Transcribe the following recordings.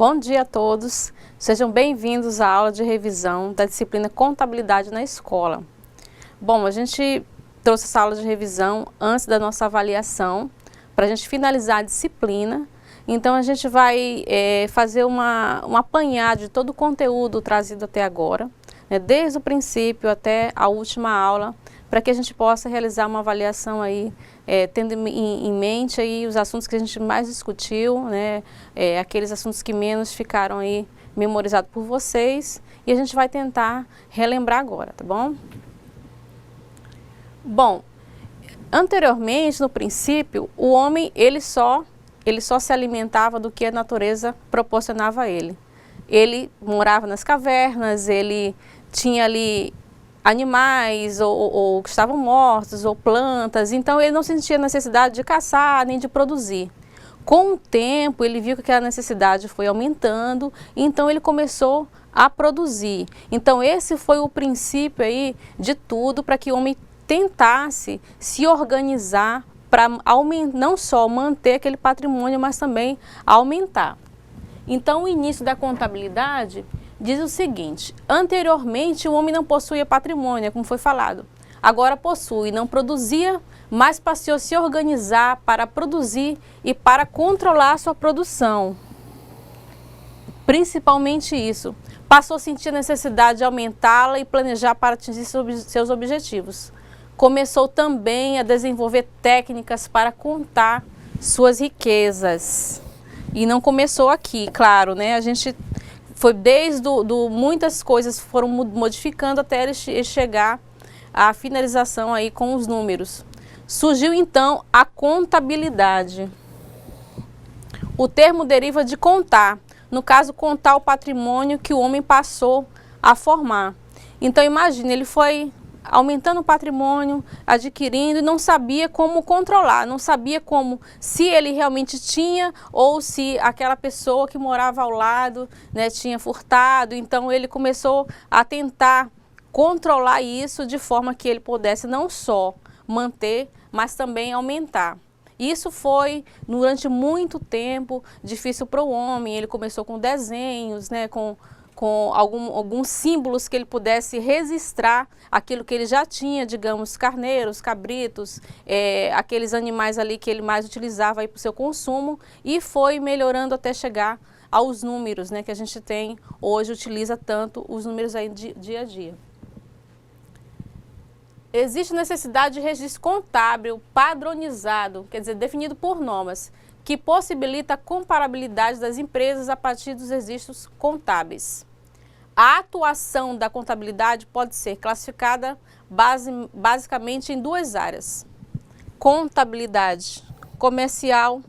Bom dia a todos, sejam bem-vindos à aula de revisão da disciplina Contabilidade na Escola. Bom, a gente trouxe essa aula de revisão antes da nossa avaliação, para a gente finalizar a disciplina. Então a gente vai fazer um apanhado de todo o conteúdo trazido até agora, né, desde o princípio até a última aula, para que a gente possa realizar uma avaliação aí, tendo em mente aí os assuntos que a gente mais discutiu, né, aqueles assuntos que menos ficaram aí memorizados por vocês, e a gente vai tentar relembrar agora, tá bom? Bom, anteriormente, no princípio, o homem ele só se alimentava do que a natureza proporcionava a ele. Ele morava nas cavernas, ele tinha ali animais ou que estavam mortos, ou plantas, então ele não sentia necessidade de caçar nem de produzir. Com o tempo ele viu que aquela necessidade foi aumentando, então ele começou a produzir. Então esse foi o princípio aí de tudo para que o homem tentasse se organizar para não só manter aquele patrimônio, mas também aumentar. Então o início da contabilidade diz o seguinte: anteriormente o homem não possuía patrimônio, como foi falado. Agora possui, não produzia, mas passou a se organizar para produzir e para controlar a sua produção. Principalmente isso. Passou a sentir a necessidade de aumentá-la e planejar para atingir seus objetivos. Começou também a desenvolver técnicas para contar suas riquezas. E não começou aqui, claro, né? A gente foi desde muitas coisas foram modificando até ele chegar à finalização aí com os números. Surgiu então a contabilidade. O termo deriva de contar, no caso contar o patrimônio que o homem passou a formar. Então imagine, ele foi aumentando o patrimônio, adquirindo, e não sabia como controlar, não sabia como, se ele realmente tinha ou se aquela pessoa que morava ao lado, né, tinha furtado. Então ele começou a tentar controlar isso de forma que ele pudesse não só manter, mas também aumentar. Isso foi, durante muito tempo, difícil para o homem. Ele começou com desenhos, né, com alguns símbolos que ele pudesse registrar aquilo que ele já tinha, digamos, carneiros, cabritos, aqueles animais ali que ele mais utilizava para o seu consumo, e foi melhorando até chegar aos números, né, que a gente tem hoje, utiliza tanto os números aí dia a dia. Existe necessidade de registro contábil padronizado, quer dizer, definido por normas, que possibilita a comparabilidade das empresas a partir dos registros contábeis. A atuação da contabilidade pode ser classificada basicamente em duas áreas: contabilidade comercial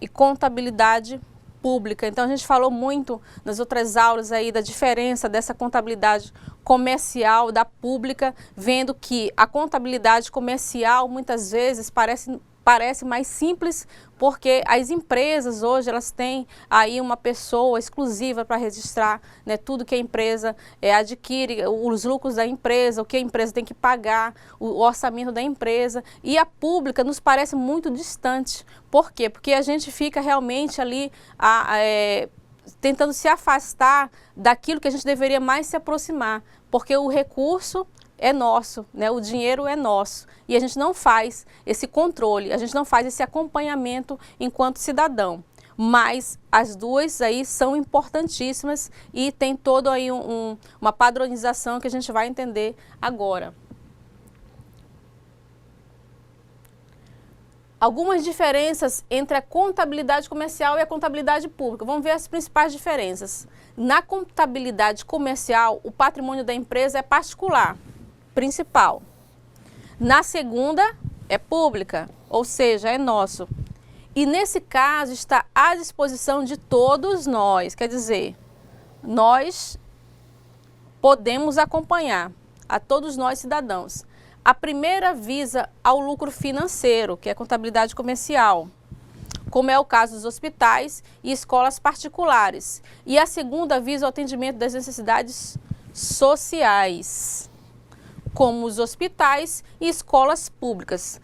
e contabilidade pública. Então a gente falou muito nas outras aulas aí da diferença dessa contabilidade comercial da pública, vendo que a contabilidade comercial muitas vezes parece mais simples, porque as empresas hoje elas têm aí uma pessoa exclusiva para registrar, né, tudo que a empresa adquire, os lucros da empresa, o que a empresa tem que pagar, o orçamento da empresa. E a pública nos parece muito distante. Por quê? Porque a gente fica realmente ali tentando se afastar daquilo que a gente deveria mais se aproximar, porque o recurso é nosso, né? O dinheiro é nosso, e a gente não faz esse controle, a gente não faz esse acompanhamento enquanto cidadão. Mas as duas aí são importantíssimas e tem todo aí uma padronização que a gente vai entender agora. Algumas diferenças entre a contabilidade comercial e a contabilidade pública. Vamos ver as principais diferenças. Na contabilidade comercial, o patrimônio da empresa é particular, principal. Na segunda, é pública, ou seja, é nosso. E nesse caso está à disposição de todos nós, quer dizer, nós podemos acompanhar, a todos nós cidadãos. A primeira visa ao lucro financeiro, que é a contabilidade comercial, como é o caso dos hospitais e escolas particulares. E a segunda visa ao atendimento das necessidades sociais, como os hospitais e escolas públicas.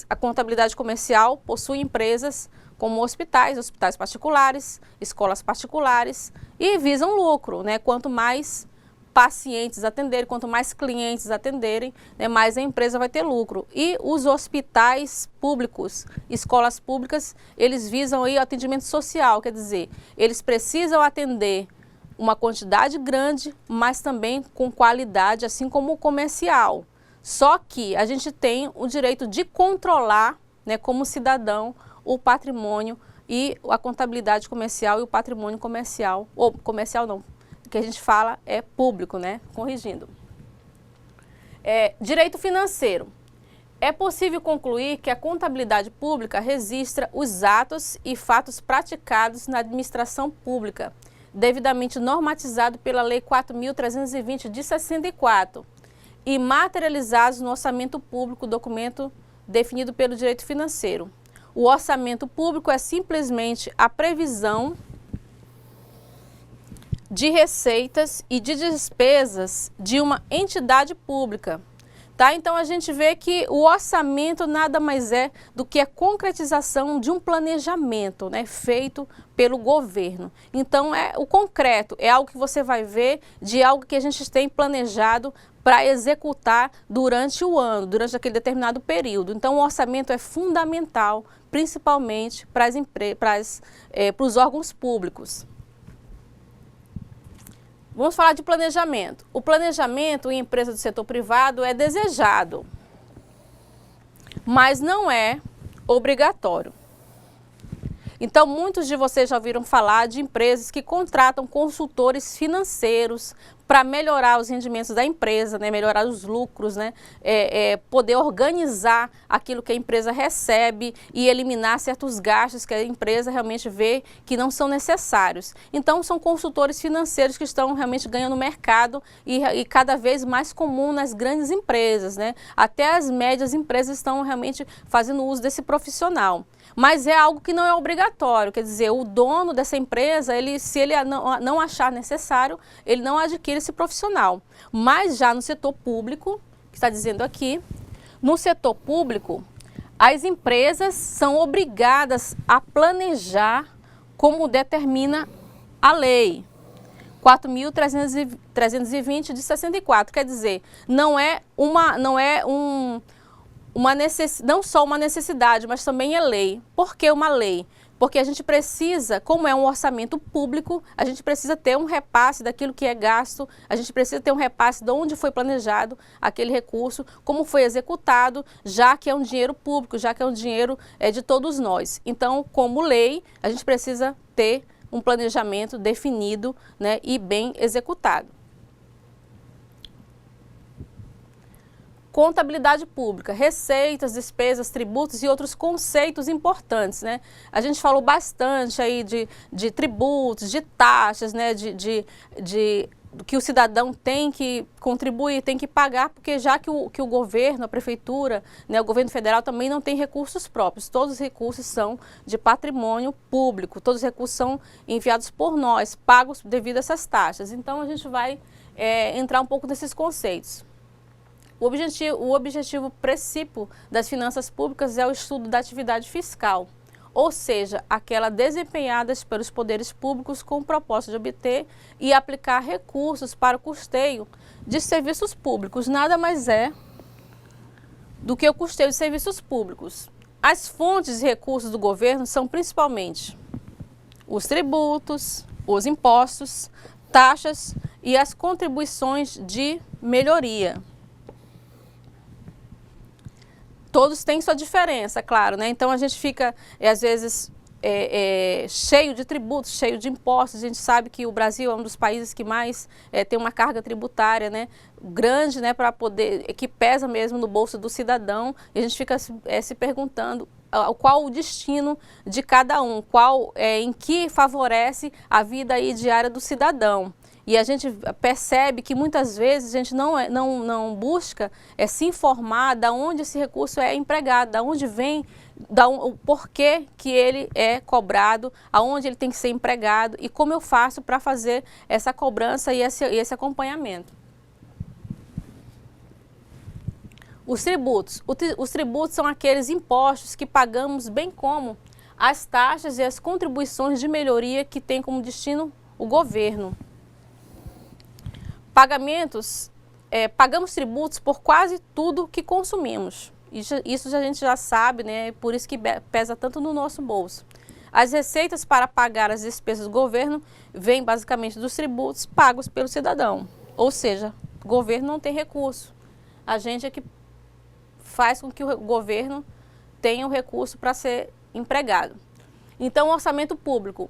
A contabilidade comercial possui empresas como hospitais, hospitais particulares, escolas particulares, e visam lucro, né? Quanto mais pacientes atenderem, quanto mais clientes atenderem, né, mais a empresa vai ter lucro. E os hospitais públicos, escolas públicas, eles visam aí o atendimento social, quer dizer, eles precisam atender uma quantidade grande, mas também com qualidade, assim como o comercial. Só que a gente tem o direito de controlar, né, como cidadão, o patrimônio e a contabilidade comercial e o patrimônio comercial, ou comercial não, que a gente fala é público, né? Corrigindo. Direito financeiro. É possível concluir que a contabilidade pública registra os atos e fatos praticados na administração pública, devidamente normatizado pela Lei 4.320 de 64 e materializados no orçamento público, documento definido pelo direito financeiro. O orçamento público é simplesmente a previsão de receitas e de despesas de uma entidade pública. Tá? Então a gente vê que o orçamento nada mais é do que a concretização de um planejamento, né, feito pelo governo. Então é o concreto, é algo que você vai ver de algo que a gente tem planejado para executar durante o ano, durante aquele determinado período. Então o orçamento é fundamental, principalmente para os órgãos públicos. Vamos falar de planejamento. O planejamento em empresa do setor privado é desejado, mas não é obrigatório. Então, muitos de vocês já ouviram falar de empresas que contratam consultores financeiros para melhorar os rendimentos da empresa, né, melhorar os lucros, né, poder organizar aquilo que a empresa recebe e eliminar certos gastos que a empresa realmente vê que não são necessários. Então, são consultores financeiros que estão realmente ganhando mercado e cada vez mais comum nas grandes empresas, né? Até as médias empresas estão realmente fazendo uso desse profissional. Mas é algo que não é obrigatório, quer dizer, o dono dessa empresa, se ele não achar necessário, ele não adquire esse profissional. Mas já no setor público, que está dizendo aqui, no setor público, as empresas são obrigadas a planejar como determina a lei 4.320 de 64, quer dizer, não só uma necessidade, mas também é lei. Por que uma lei? Porque a gente precisa, como é um orçamento público, a gente precisa ter um repasse daquilo que é gasto, a gente precisa ter um repasse de onde foi planejado aquele recurso, como foi executado, já que é um dinheiro público, já que é um dinheiro de todos nós. Então, como lei, a gente precisa ter um planejamento definido, né, e bem executado. Contabilidade pública, receitas, despesas, tributos e outros conceitos importantes, né? A gente falou bastante aí de tributos, de taxas, né? Que o cidadão tem que contribuir, tem que pagar, porque já que o governo, a prefeitura, né, o governo federal também não tem recursos próprios, todos os recursos são de patrimônio público, todos os recursos são enviados por nós, pagos devido a essas taxas. Então a gente vai entrar um pouco nesses conceitos. O objetivo principal das finanças públicas é o estudo da atividade fiscal, ou seja, aquela desempenhada pelos poderes públicos com o propósito de obter e aplicar recursos para o custeio de serviços públicos. Nada mais é do que o custeio de serviços públicos. As fontes de recursos do governo são principalmente os tributos, os impostos, taxas e as contribuições de melhoria. Todos têm sua diferença, claro, né? Então a gente fica, às vezes, cheio de tributos, cheio de impostos. A gente sabe que o Brasil é um dos países que mais tem uma carga tributária, né, grande, né, para poder, que pesa mesmo no bolso do cidadão. E a gente fica se perguntando qual o destino de cada um, em que favorece a vida aí diária do cidadão. E a gente percebe que muitas vezes a gente não busca se informar de onde esse recurso é empregado, de onde vem, o porquê que ele é cobrado, aonde ele tem que ser empregado e como eu faço para fazer essa cobrança e esse acompanhamento. Os tributos. Os tributos são aqueles impostos que pagamos, bem como as taxas e as contribuições de melhoria que tem como destino o governo. Pagamos tributos por quase tudo que consumimos. Isso a gente já sabe, né? Por isso que pesa tanto no nosso bolso. As receitas para pagar as despesas do governo vêm basicamente dos tributos pagos pelo cidadão. Ou seja, o governo não tem recurso. A gente é que faz com que o governo tenha o recurso para ser empregado. Então, o orçamento público,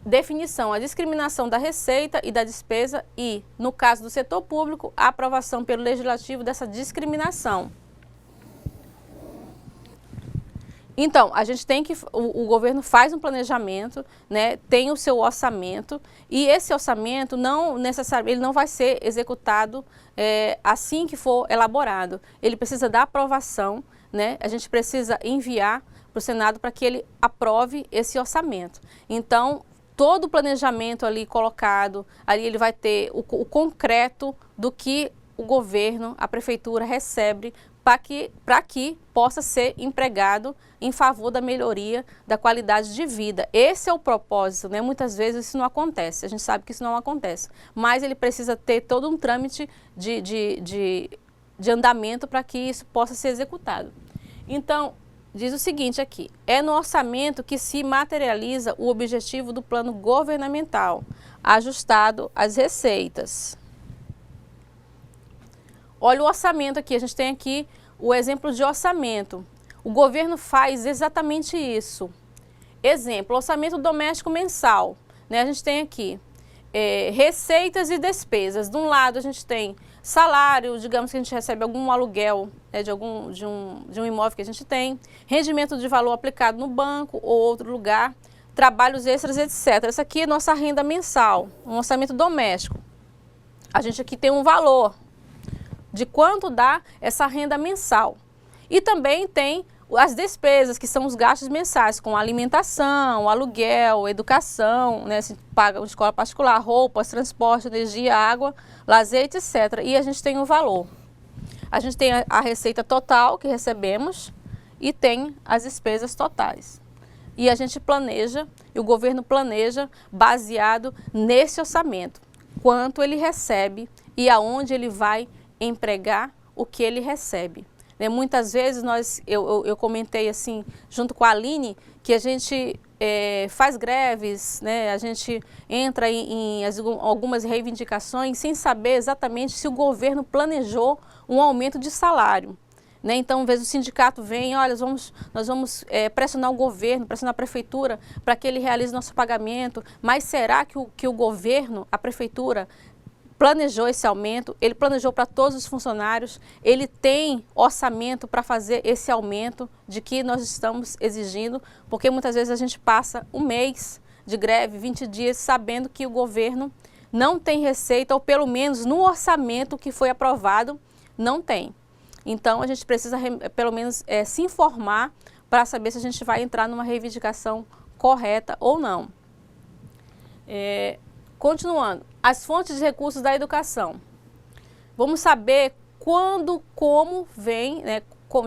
definição, a discriminação da receita e da despesa e, no caso do setor público, a aprovação pelo legislativo dessa discriminação. Então, a gente tem que, o governo faz um planejamento, né, tem o seu orçamento e esse orçamento não necessariamente, ele não vai ser executado assim que for elaborado. Ele precisa da aprovação, né, a gente precisa enviar para o Senado para que ele aprove esse orçamento. Então, todo o planejamento ali colocado, ali ele vai ter o concreto do que o governo, a prefeitura recebe para que possa ser empregado em favor da melhoria da qualidade de vida. Esse é o propósito, né? Muitas vezes isso não acontece, a gente sabe que isso não acontece, mas ele precisa ter todo um trâmite de andamento para que isso possa ser executado. Então, diz o seguinte aqui, é no orçamento que se materializa o objetivo do plano governamental, ajustado às receitas. Olha o orçamento aqui, a gente tem aqui o exemplo de orçamento. O governo faz exatamente isso. Exemplo, orçamento doméstico mensal, né? A gente tem aqui receitas e despesas. De um lado a gente tem salário, digamos que a gente recebe algum aluguel, né, de um imóvel que a gente tem, rendimento de valor aplicado no banco ou outro lugar, trabalhos extras, etc. Essa aqui é nossa renda mensal, um orçamento doméstico. A gente aqui tem um valor de quanto dá essa renda mensal. E também tem as despesas, que são os gastos mensais, com alimentação, aluguel, educação, né, se paga escola particular, roupas, transporte, energia, água, lazer, etc. E a gente tem o valor. A gente tem a receita total que recebemos e tem as despesas totais. E a gente planeja, e o governo planeja, baseado nesse orçamento, quanto ele recebe e aonde ele vai empregar o que ele recebe. Muitas vezes eu comentei assim, junto com a Aline, que a gente faz greves, né? A gente entra em algumas reivindicações sem saber exatamente se o governo planejou um aumento de salário. Né? Então, às vezes o sindicato vem, olha, nós vamos pressionar o governo, pressionar a prefeitura para que ele realize nosso pagamento, mas será que o governo, a prefeitura, planejou esse aumento? Ele planejou para todos os funcionários? Ele tem orçamento para fazer esse aumento de que nós estamos exigindo? Porque muitas vezes a gente passa um mês de greve, 20 dias, sabendo que o governo não tem receita, ou pelo menos no orçamento que foi aprovado, não tem. Então, a gente precisa, pelo menos, se informar para saber se a gente vai entrar numa reivindicação correta ou não. Continuando, as fontes de recursos da educação. Vamos saber quando, como vem, né,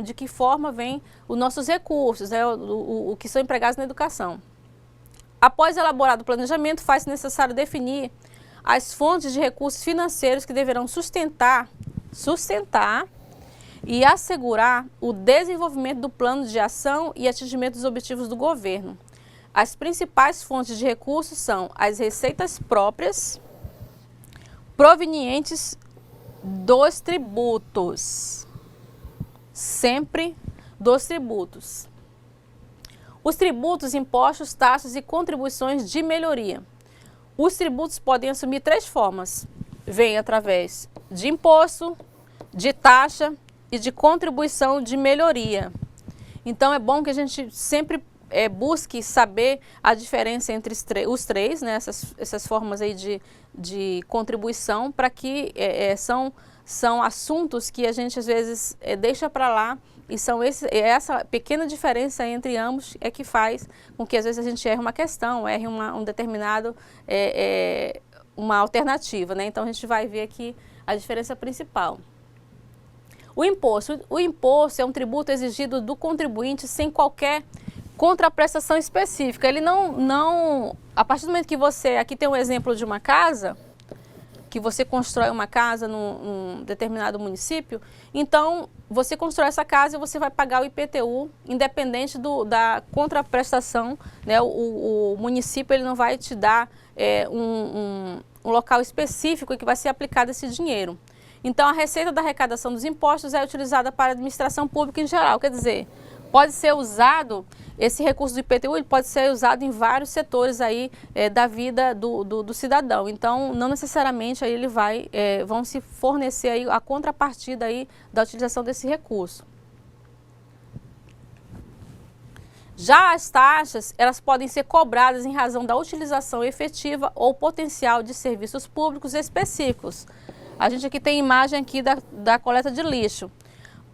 de que forma vem os nossos recursos, né, o que são empregados na educação. Após elaborado o planejamento, faz-se necessário definir as fontes de recursos financeiros que deverão sustentar e assegurar o desenvolvimento do plano de ação e atingimento dos objetivos do governo. As principais fontes de recursos são as receitas próprias provenientes dos tributos, sempre dos tributos. Os tributos, impostos, taxas e contribuições de melhoria. Os tributos podem assumir três formas. Vem através de imposto, de taxa e de contribuição de melhoria. Então é bom que a gente sempre busque saber a diferença entre os três, né, essas formas aí de contribuição, para que são assuntos que a gente às vezes deixa para lá, e essa pequena diferença entre ambos é que faz com que às vezes a gente erre uma questão, erre um determinado, uma alternativa, né? Então a gente vai ver aqui a diferença principal. O imposto é um tributo exigido do contribuinte sem qualquer Contraprestação específica, ele não... A partir do momento que você... Aqui tem um exemplo de uma casa, que você constrói uma casa num determinado município, então você constrói essa casa e você vai pagar o IPTU, independente da contraprestação, né? O município ele não vai te dar um local específico em que vai ser aplicado esse dinheiro. Então a receita da arrecadação dos impostos é utilizada para a administração pública em geral, quer dizer, pode ser usado, esse recurso do IPTU ele pode ser usado em vários setores aí, da vida do cidadão. Então, não necessariamente aí vão se fornecer aí a contrapartida aí da utilização desse recurso. Já as taxas, elas podem ser cobradas em razão da utilização efetiva ou potencial de serviços públicos específicos. A gente aqui tem imagem aqui da coleta de lixo,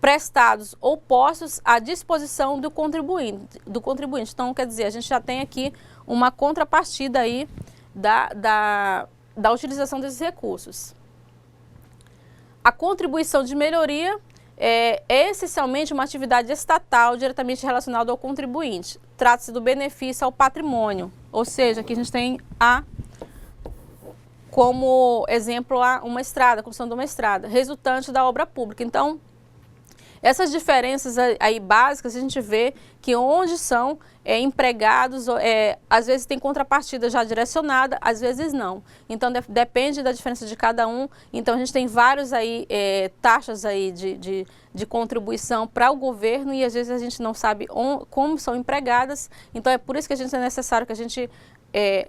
prestados ou postos à disposição do contribuinte. Então, quer dizer, a gente já tem aqui uma contrapartida aí da utilização desses recursos. A contribuição de melhoria é essencialmente uma atividade estatal diretamente relacionada ao contribuinte. Trata-se do benefício ao patrimônio, ou seja, aqui a gente tem como exemplo uma estrada, a construção de uma estrada, resultante da obra pública. Então, essas diferenças aí básicas, a gente vê que onde são empregados, às vezes tem contrapartida já direcionada, às vezes não. Então, depende da diferença de cada um. Então, a gente tem vários aí, taxas aí de contribuição para o governo e às vezes a gente não sabe como são empregadas. Então, é por isso que é necessário que a gente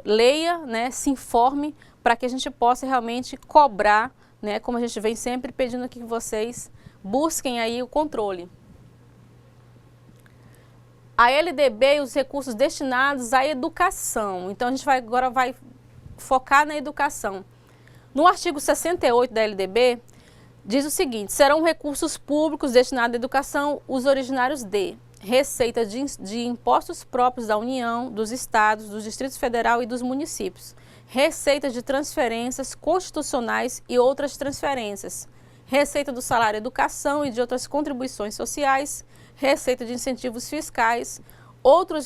leia, né, se informe, para que a gente possa realmente cobrar, né, como a gente vem sempre pedindo aqui que vocês busquem aí o controle. A LDB e os recursos destinados à educação. Então, a gente agora vai focar na educação. No artigo 68 da LDB, diz o seguinte: serão recursos públicos destinados à educação os originários de receita de impostos próprios da União, dos Estados, do Distrito Federal e dos municípios, receita de transferências constitucionais e outras transferências, receita do salário educação e de outras contribuições sociais, receita de incentivos fiscais, outros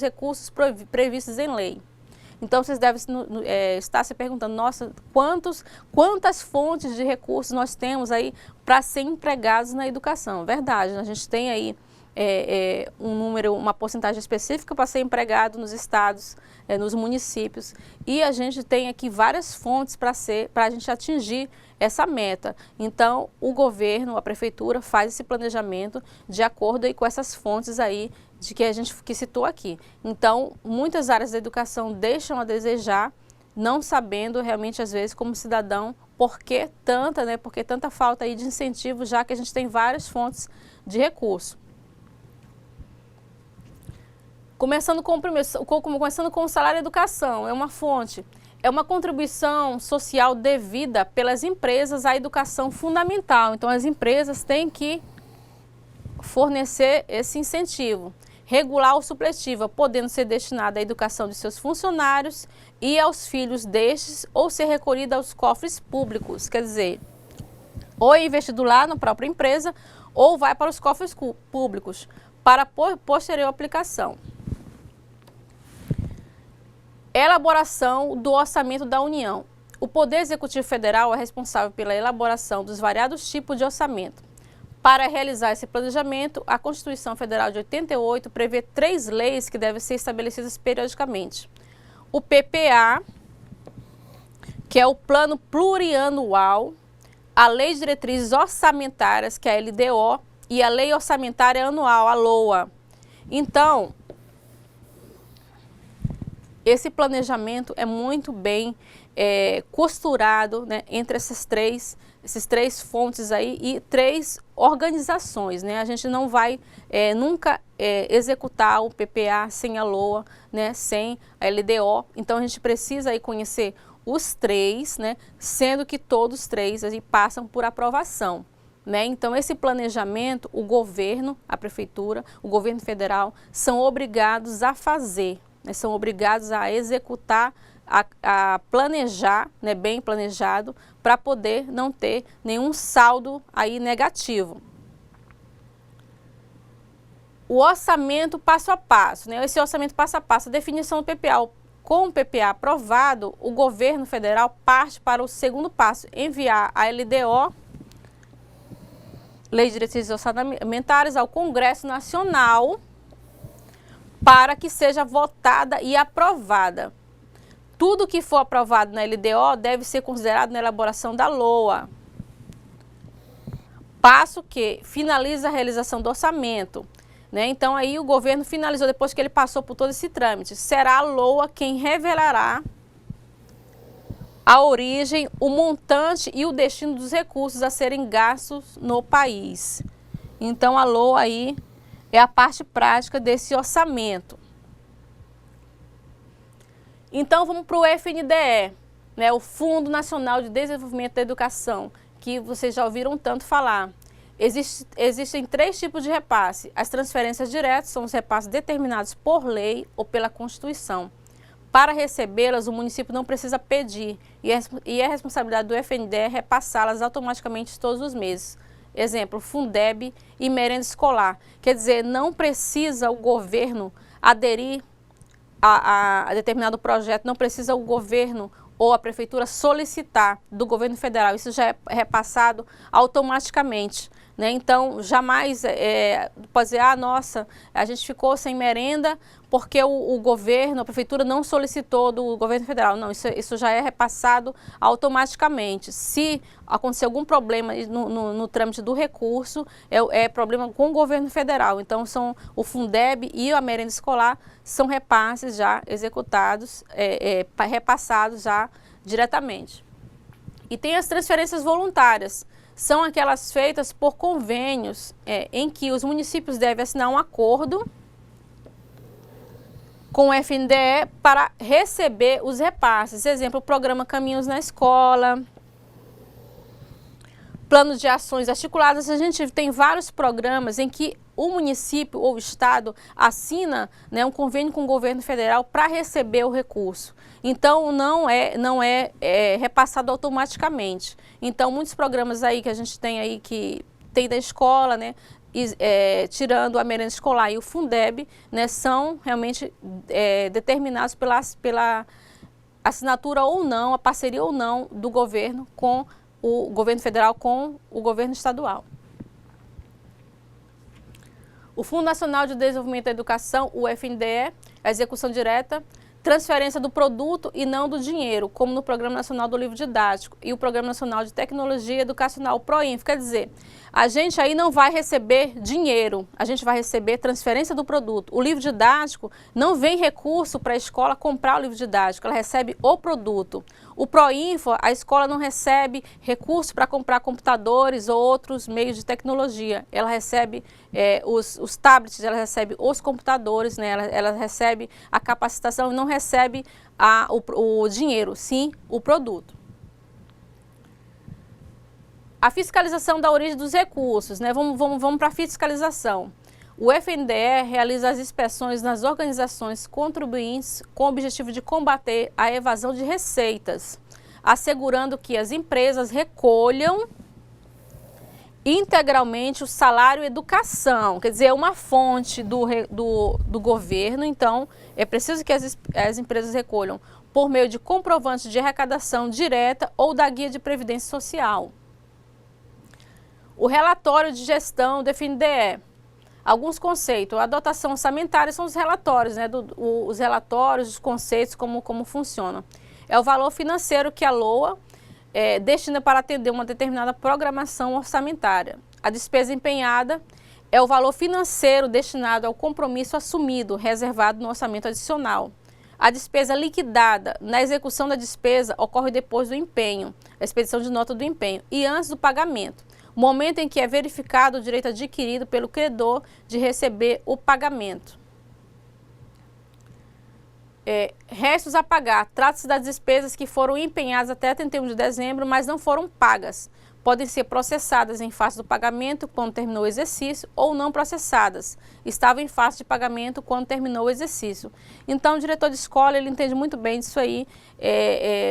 recursos previstos em lei. Então, vocês devem estar se perguntando, nossa, quantas fontes de recursos nós temos aí para ser empregados na educação? Verdade, a gente tem aí um número, uma porcentagem específica para ser empregado nos estados, nos municípios, e a gente tem aqui várias fontes para a gente atingir essa meta. Então, o governo, a prefeitura faz esse planejamento de acordo aí com essas fontes aí que a gente citou aqui. Então, muitas áreas da educação deixam a desejar, não sabendo realmente, às vezes, como cidadão, por que tanta falta aí de incentivo, já que a gente tem várias fontes de recurso. Começando com o salário educação, é uma fonte, é uma contribuição social devida pelas empresas à educação fundamental. Então, as empresas têm que fornecer esse incentivo. Regular ou supletiva, podendo ser destinada à educação de seus funcionários e aos filhos destes, ou ser recolhida aos cofres públicos, quer dizer, ou é investido lá na própria empresa, ou vai para os cofres públicos, para posterior aplicação. Elaboração do orçamento da União. O Poder Executivo Federal é responsável pela elaboração dos variados tipos de orçamento. Para realizar esse planejamento, a Constituição Federal de 88 prevê 3 leis que devem ser estabelecidas periodicamente. O PPA, que é o Plano Plurianual, a Lei de Diretrizes Orçamentárias, que é a LDO, e a Lei Orçamentária Anual, a LOA. Então, esse planejamento é muito bem costurado, né, entre esses três fontes aí e 3 organizações, né? A gente não vai nunca executar o PPA sem a LOA, né, sem a LDO. Então, a gente precisa aí conhecer os 3, né, sendo que todos 3 aí passam por aprovação, né? Então, esse planejamento, o governo, a prefeitura, o governo federal são obrigados a fazer, né, são obrigados a executar, a planejar, né, bem planejado, para poder não ter nenhum saldo aí negativo. o orçamento passo a passo, né? Esse orçamento passo a passo, a definição do PPA. Com o PPA aprovado, o governo federal parte para o segundo passo, enviar a LDO, Lei de Diretrizes Orçamentárias, ao Congresso Nacional para que seja votada e aprovada. Tudo que for aprovado na LDO deve ser considerado na elaboração da LOA. Passo que finaliza a realização do orçamento. Né? Então, aí o governo finalizou, depois que ele passou por todo esse trâmite. Será a LOA quem revelará a origem, o montante e o destino dos recursos a serem gastos no país. Então, a LOA aí é a parte prática desse orçamento. Então, vamos para o FNDE, né? O Fundo Nacional de Desenvolvimento da Educação, que vocês já ouviram tanto falar. Existem 3 tipos de repasse. As transferências diretas são os repasses determinados por lei ou pela Constituição. Para recebê-las, o município não precisa pedir e é responsabilidade do FNDE repassá-las automaticamente todos os meses. Exemplo, Fundeb e merenda escolar. Quer dizer, não precisa o governo aderir a determinado projeto, não precisa o governo ou a prefeitura solicitar do governo federal. Isso já é repassado automaticamente. Né? Então, jamais pode dizer, ah, nossa, a gente ficou sem merenda porque o governo, a prefeitura não solicitou do governo federal. Não, isso já é repassado automaticamente. Se acontecer algum problema no trâmite do recurso, é problema com o governo federal. Então, o Fundeb e a merenda escolar são repasses já executados, repassados já diretamente. E tem as transferências voluntárias. São aquelas feitas por convênios em que os municípios devem assinar um acordo com o FNDE para receber os repasses. Exemplo, o programa Caminhos na Escola, plano de ações articuladas. A gente tem vários programas em que o município ou o estado assina, né, um convênio com o governo federal para receber o recurso. Então, não é repassado automaticamente. Então, muitos programas aí que a gente tem aí, que tem da escola, né, tirando a merenda escolar e o Fundeb, né, são realmente determinados pela assinatura ou não, a parceria ou não do governo com o governo federal, com o governo estadual. O Fundo Nacional de Desenvolvimento da Educação, o FNDE, a execução direta, transferência do produto e não do dinheiro, como no Programa Nacional do Livro Didático e o Programa Nacional de Tecnologia Educacional, o PROINF. Quer dizer, a gente aí não vai receber dinheiro, a gente vai receber transferência do produto. O livro didático não vem recurso para a escola comprar o livro didático, ela recebe o produto. O PROINFO, a escola não recebe recurso para comprar computadores ou outros meios de tecnologia. Ela recebe os tablets, ela recebe os computadores, né? Ela recebe a capacitação e não recebe o dinheiro, sim o produto. A fiscalização da origem dos recursos, né? Vamos para a fiscalização. O FNDE realiza as inspeções nas organizações contribuintes com o objetivo de combater a evasão de receitas, assegurando que as empresas recolham integralmente o salário e educação, quer dizer, é uma fonte do governo, então é preciso que as empresas recolham por meio de comprovantes de arrecadação direta ou da guia de previdência social. O relatório de gestão do FNDE. Alguns conceitos. A dotação orçamentária são os relatórios, né? Os relatórios, os conceitos, como funcionam. É o valor financeiro que a LOA destina para atender uma determinada programação orçamentária. A despesa empenhada é o valor financeiro destinado ao compromisso assumido, reservado no orçamento adicional. A despesa liquidada na execução da despesa ocorre depois do empenho, a expedição de nota do empenho, e antes do pagamento. Momento em que é verificado o direito adquirido pelo credor de receber o pagamento. Restos a pagar. Trata-se das despesas que foram empenhadas até 31 de dezembro, mas não foram pagas. Podem ser processadas em face do pagamento quando terminou o exercício ou não processadas. Estavam em face de pagamento quando terminou o exercício. Então, o diretor de escola, ele entende muito bem disso aí.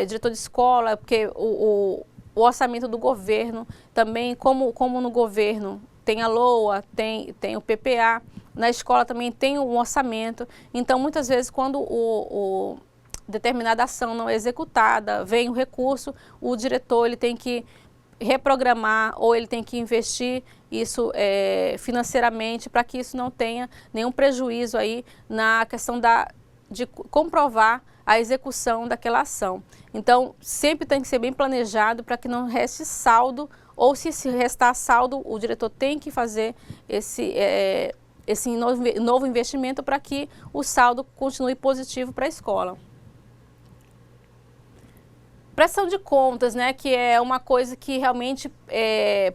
Diretor de escola, porque o orçamento do governo também, como no governo tem a LOA, tem o PPA, na escola também tem um orçamento, então muitas vezes quando determinada ação não é executada, vem o recurso, o diretor ele tem que reprogramar ou ele tem que investir isso financeiramente para que isso não tenha nenhum prejuízo aí na questão de comprovar a execução daquela ação. Então, sempre tem que ser bem planejado para que não reste saldo, ou se restar saldo, o diretor tem que fazer esse novo investimento para que o saldo continue positivo para a escola. Prestação de contas, né, que é uma coisa que realmente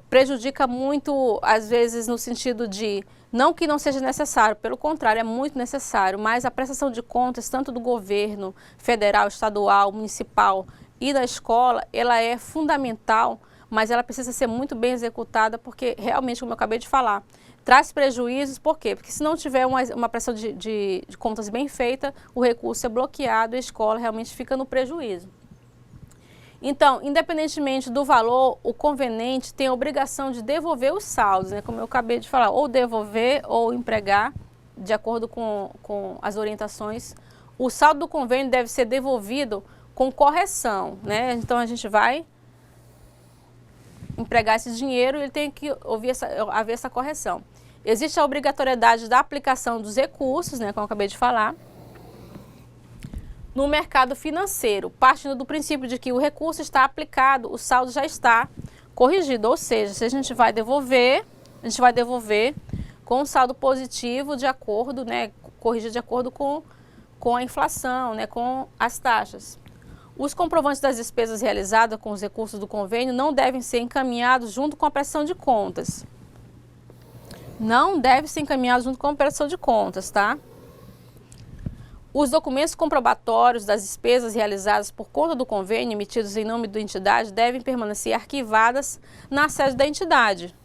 prejudica muito, às vezes, no sentido de, não que não seja necessário, pelo contrário, é muito necessário, mas a prestação de contas, tanto do governo federal, estadual, municipal e da escola, ela é fundamental, mas ela precisa ser muito bem executada, porque realmente, como eu acabei de falar, traz prejuízos. Por quê? Porque se não tiver uma prestação de contas bem feita, o recurso é bloqueado e a escola realmente fica no prejuízo. Então, independentemente do valor, o conveniente tem a obrigação de devolver os saldos, né? Como eu acabei de falar, ou devolver ou empregar, de acordo com as orientações. O saldo do convênio deve ser devolvido com correção, né? Então, a gente vai empregar esse dinheiro e ele tem que haver essa correção. Existe a obrigatoriedade da aplicação dos recursos, né? Como eu acabei de falar. No mercado financeiro, partindo do princípio de que o recurso está aplicado, o saldo já está corrigido, ou seja, se a gente vai devolver com um saldo positivo de acordo, né, corrigido de acordo com a inflação, né, com as taxas. Os comprovantes das despesas realizadas com os recursos do convênio não devem ser encaminhados junto com a prestação de contas. Não deve ser encaminhado junto com a prestação de contas, tá? Os documentos comprobatórios das despesas realizadas por conta do convênio emitidos em nome da entidade devem permanecer arquivadas na sede da entidade.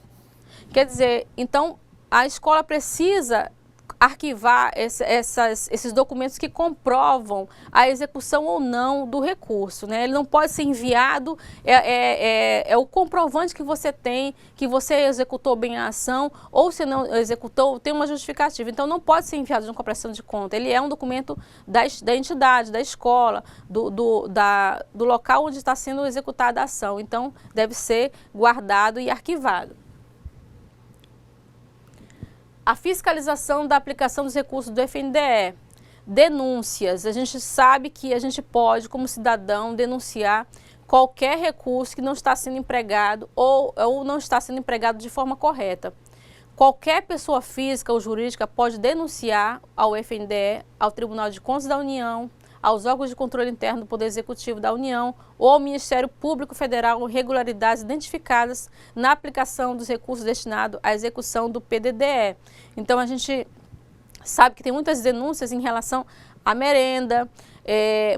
Quer dizer, então a escola precisa arquivar esses documentos que comprovam a execução ou não do recurso, né? Ele não pode ser enviado, é o comprovante que você tem, que você executou bem a ação, ou se não executou, tem uma justificativa. Então não pode ser enviado de uma prestação de conta, ele é um documento da entidade, da escola, do local onde está sendo executada a ação. Então deve ser guardado e arquivado. A fiscalização da aplicação dos recursos do FNDE. Denúncias. A gente sabe que a gente pode, como cidadão, denunciar qualquer recurso que não está sendo empregado ou não está sendo empregado de forma correta. Qualquer pessoa física ou jurídica pode denunciar ao FNDE, ao Tribunal de Contas da União, aos órgãos de controle interno do Poder Executivo da União ou ao Ministério Público Federal irregularidades identificadas na aplicação dos recursos destinados à execução do PDDE. Então, a gente sabe que tem muitas denúncias em relação à merenda,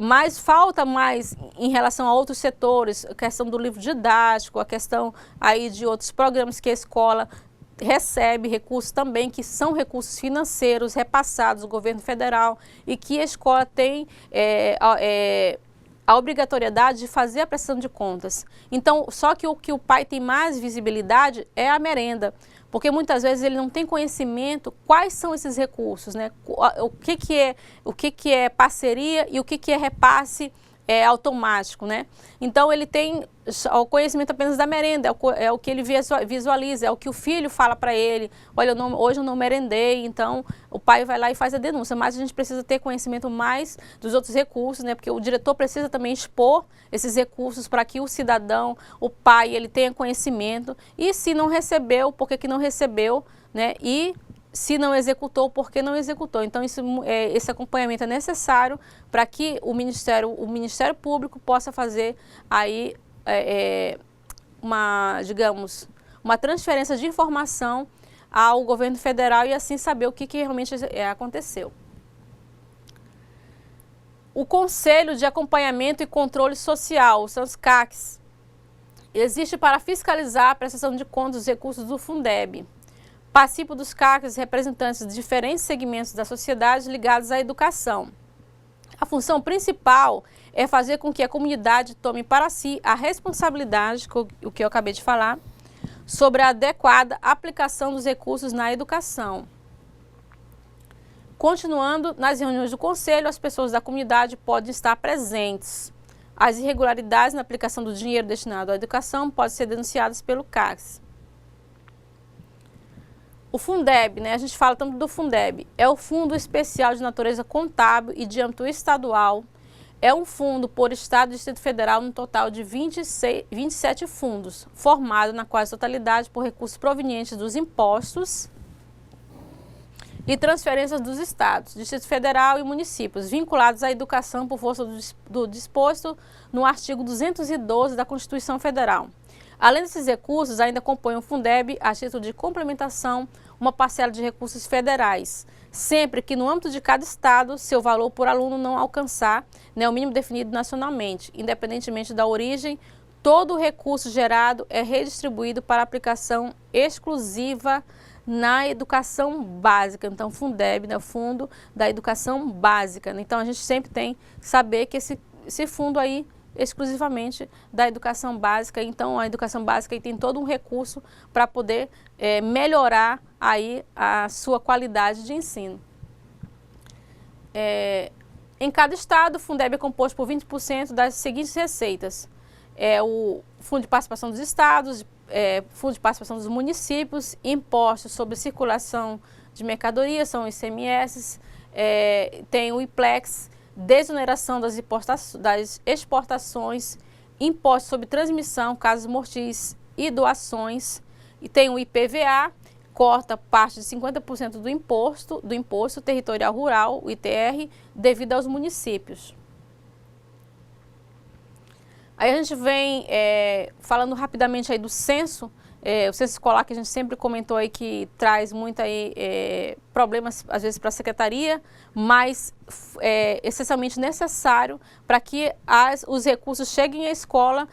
mas falta mais em relação a outros setores, a questão do livro didático, a questão aí de outros programas que a escola recebe recursos também, que são recursos financeiros repassados do governo federal e que a escola tem a obrigatoriedade de fazer a prestação de contas. Então, só que o que o pai tem mais visibilidade é a merenda, porque muitas vezes ele não tem conhecimento quais são esses recursos, né? O que é parceria e o que é repasse automático, né? Então ele tem o conhecimento apenas da merenda, é o que ele visualiza, é o que o filho fala para ele. Olha, hoje eu não merendei, então o pai vai lá e faz a denúncia, mas a gente precisa ter conhecimento mais dos outros recursos, né? Porque o diretor precisa também expor esses recursos para que o cidadão, o pai, ele tenha conhecimento, e se não recebeu, por que não recebeu, né? E se não executou, por que não executou? Então, esse acompanhamento é necessário para que o Ministério Público possa fazer aí digamos, uma transferência de informação ao governo federal e assim saber o que realmente aconteceu. O Conselho de Acompanhamento e Controle Social, são os CACs, existe para fiscalizar a prestação de contas dos recursos do Fundeb. Participam dos CACs representantes de diferentes segmentos da sociedade ligados à educação. A função principal é fazer com que a comunidade tome para si a responsabilidade, o que eu acabei de falar, sobre a adequada aplicação dos recursos na educação. Continuando, nas reuniões do Conselho, as pessoas da comunidade podem estar presentes. As irregularidades na aplicação do dinheiro destinado à educação podem ser denunciadas pelo CACS. O Fundeb, né, a gente fala tanto do Fundeb, é o Fundo Especial de Natureza Contábil e de âmbito estadual. É um fundo por Estado e Distrito Federal, no total de 27 fundos, formado na quase totalidade por recursos provenientes dos impostos e transferências dos estados, Distrito Federal e municípios, vinculados à educação por força do disposto no artigo 212 da Constituição Federal. Além desses recursos, ainda compõe o Fundeb, a título de complementação, uma parcela de recursos federais, sempre que no âmbito de cada estado, seu valor por aluno não alcançar, né, o mínimo definido nacionalmente, independentemente da origem, todo o recurso gerado é redistribuído para aplicação exclusiva na educação básica. Então, Fundeb, né, o Fundo da Educação Básica. Então, a gente sempre tem que saber que esse fundo aí exclusivamente da educação básica. Então, a educação básica aí tem todo um recurso para poder melhorar aí a sua qualidade de ensino. Em cada estado, o Fundeb é composto por 20% das seguintes receitas. O Fundo de Participação dos Estados, Fundo de Participação dos Municípios, impostos sobre circulação de mercadorias, são ICMS, tem o IPLEX, desoneração das exportações, impostos sobre transmissão, casos mortis e doações, e tem o IPVA, corta parte de 50% do imposto territorial rural, o ITR, devido aos municípios. Aí a gente vem falando rapidamente aí do censo, o censo escolar, que a gente sempre comentou aí que traz muito aí, problemas às vezes para a secretaria, mas é essencialmente necessário para que os recursos cheguem à escola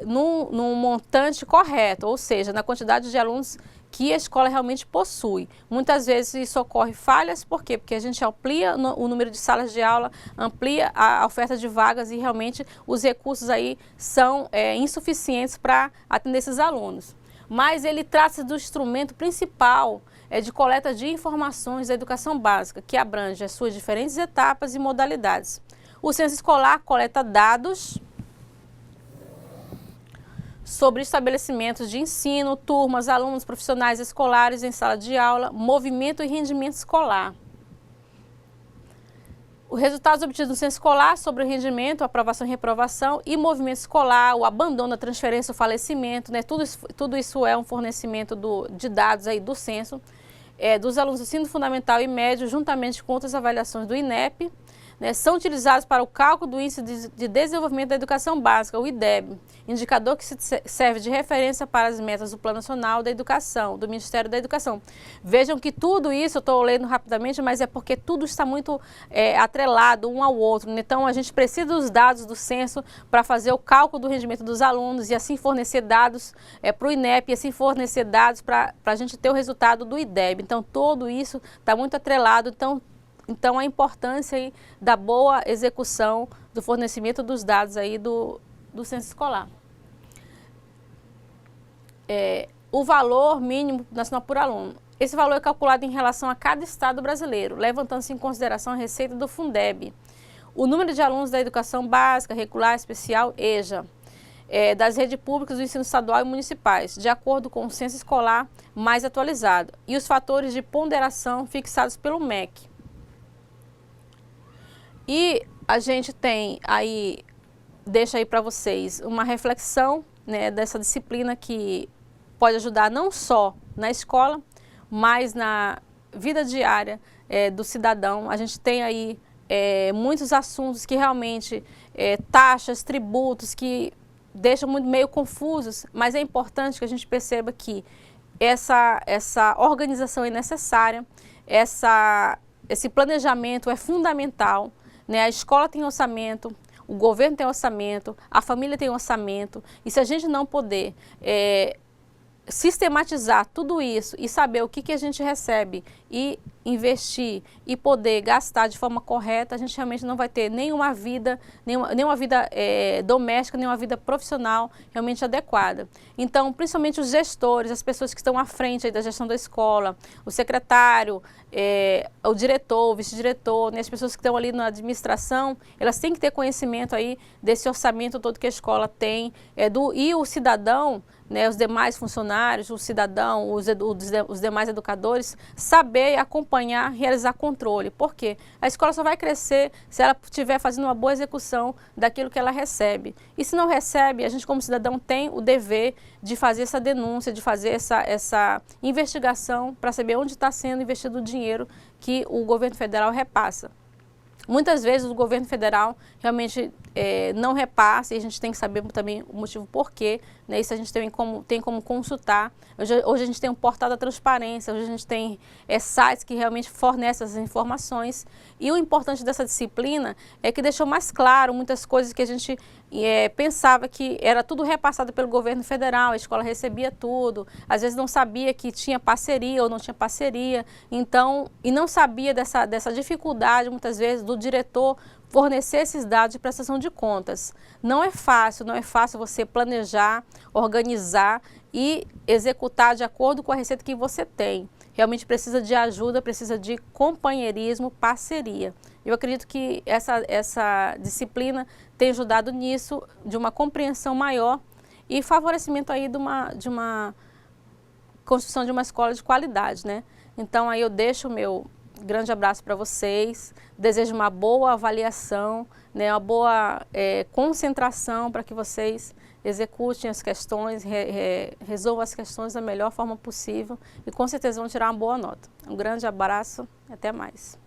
num montante correto, ou seja, na quantidade de alunos que a escola realmente possui. Muitas vezes isso ocorre falhas, por quê? Porque a gente amplia o número de salas de aula, amplia a oferta de vagas e realmente os recursos aí são insuficientes para atender esses alunos. Mas ele trata-se do instrumento principal de coleta de informações da educação básica, que abrange as suas diferentes etapas e modalidades. O censo escolar coleta dados sobre estabelecimentos de ensino, turmas, alunos, profissionais escolares em sala de aula, movimento e rendimento escolar. Os resultados obtidos no censo escolar sobre o rendimento, aprovação e reprovação e movimento escolar, o abandono, a transferência, o falecimento, né? Tudo isso é um fornecimento de dados aí do censo, dos alunos do ensino fundamental e médio, juntamente com outras avaliações do INEP, né, são utilizados para o cálculo do Índice de Desenvolvimento da Educação Básica, o IDEB, indicador que serve de referência para as metas do Plano Nacional da Educação, do Ministério da Educação. Vejam que tudo isso, eu estou lendo rapidamente, mas é porque tudo está muito atrelado um ao outro. Então, a gente precisa dos dados do censo para fazer o cálculo do rendimento dos alunos e assim fornecer dados para o INEP e assim fornecer dados para a gente ter o resultado do IDEB. Então, tudo isso está muito atrelado. Então, a importância aí da boa execução do fornecimento dos dados aí do censo escolar. O valor mínimo nacional por aluno. Esse valor é calculado em relação a cada estado brasileiro, levantando-se em consideração a receita do Fundeb. O número de alunos da educação básica, regular, especial, EJA, das redes públicas do ensino estadual e municipais, de acordo com o censo escolar mais atualizado, e os fatores de ponderação fixados pelo MEC. E a gente tem aí, deixa aí para vocês uma reflexão, né, dessa disciplina que pode ajudar não só na escola, mas na vida diária do cidadão. A gente tem aí muitos assuntos que realmente, taxas, tributos, que deixam meio confusos, mas é importante que a gente perceba que essa organização é necessária, esse planejamento é fundamental. Né? A escola tem orçamento, o governo tem orçamento, a família tem orçamento, e se a gente não puder sistematizar tudo isso e saber o que a gente recebe e investir e poder gastar de forma correta, a gente realmente não vai ter nenhuma vida doméstica, nenhuma vida profissional realmente adequada. Então, principalmente os gestores, as pessoas que estão à frente aí da gestão da escola, o secretário, o diretor, o vice-diretor, né, as pessoas que estão ali na administração, elas têm que ter conhecimento aí desse orçamento todo que a escola tem, e o cidadão, né, os demais funcionários, o cidadão, os demais educadores, saber acompanhar, realizar controle. Por quê? A escola só vai crescer se ela estiver fazendo uma boa execução daquilo que ela recebe. E se não recebe, a gente como cidadão tem o dever de fazer essa denúncia, de fazer essa investigação para saber onde está sendo investido o dinheiro que o governo federal repassa. Muitas vezes o governo federal realmente não repassa e a gente tem que saber também o motivo por quê, né? Isso a gente tem como consultar. Hoje a gente tem um portal da transparência, hoje a gente tem sites que realmente fornecem essas informações. E o importante dessa disciplina é que deixou mais claro muitas coisas que a gente pensava que era tudo repassado pelo governo federal, a escola recebia tudo, às vezes não sabia que tinha parceria ou não tinha parceria, então, e não sabia dessa dificuldade muitas vezes do diretor fornecer esses dados de prestação de contas. Não é fácil você planejar, organizar e executar de acordo com a receita que você tem. Realmente precisa de ajuda, precisa de companheirismo, parceria. Eu acredito que essa disciplina tem ajudado nisso, de uma compreensão maior e favorecimento aí de uma construção de uma escola de qualidade, né? Então aí eu deixo o meu grande abraço para vocês, desejo uma boa avaliação, né, uma boa concentração para que vocês executem as questões, resolvam as questões da melhor forma possível e com certeza vão tirar uma boa nota. Um grande abraço e até mais.